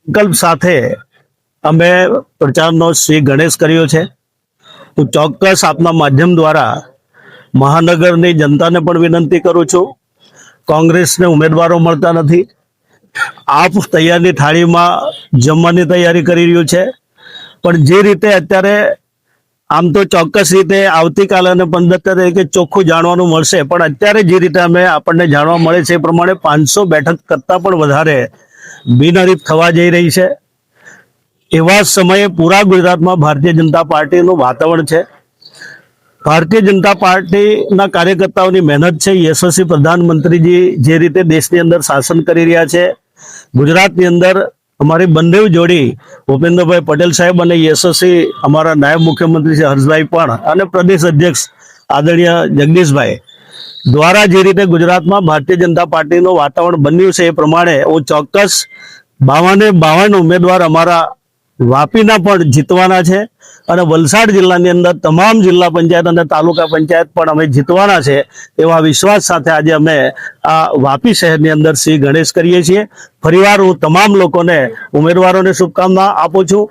સંકલ્પ સાથે અમે પ્રચારનો શ્રી ગણેશ કર્યો છે। હું ચોક્કસ આપના માધ્યમ દ્વારા મહાનગરની જનતાને પણ વિનંતી કરું છું, કોંગ્રેસને ઉમેદવારો મળતા નથી। આપ તૈયારની થાળીમાં જમવાની તૈયારી કરી રહ્યું છે, પણ જે રીતે અત્યારે આમ તો ચોક્કસ રીતે આવતીકાલે અને 15 તારીખે ચોખ્ખું જાણવાનું મળશે, પણ અત્યારે જે રીતે આપણને જાણવા મળે છે એ પ્રમાણે 500 બેઠક કરતાં પણ વધારે બિનહરીફ થવા જઈ રહી છે। એવા સમયે પૂરા ગુજરાતમાં ભારતીય જનતા પાર્ટીનું વાતાવરણ છે। ભારતીય જનતા પાર્ટીના કાર્યકર્તાઓની મહેનત છે। યશસ્વી પ્રધાનમંત્રીજી જે રીતે દેશની અંદર શાસન કરી રહ્યા છે, ગુજરાતની અંદર અમારી બંને જોડી ભૂપેન્દ્રભાઈ પટેલ સાહેબ અને યશસ્વી અમારા નાયબ મુખ્યમંત્રી શ્રી હર્ષભાઈ પણ અને પ્રદેશ અધ્યક્ષ આદરણીય જગદીશભાઈ દ્વારા જે રીતે ગુજરાતમાં ભારતીય જનતા પાર્ટીનું વાતાવરણ બન્યું છે એ પ્રમાણે હું ચોક્કસ 52 ઉમેદવાર અમારા વાપીના પણ જીતવાના છે અને વલસાડ જિલ્લાની અંદર તમામ જિલ્લા પંચાયત અને તાલુકા પંચાયત પણ અમે જીતવાના છે એવા વિશ્વાસ સાથે આજે અમે આ વાપી શહેરની અંદર શ્રી ગણેશ કરીએ છીએ। ફરીવાર હું તમામ લોકોને ઉમેદવારોને શુભકામના આપું છું।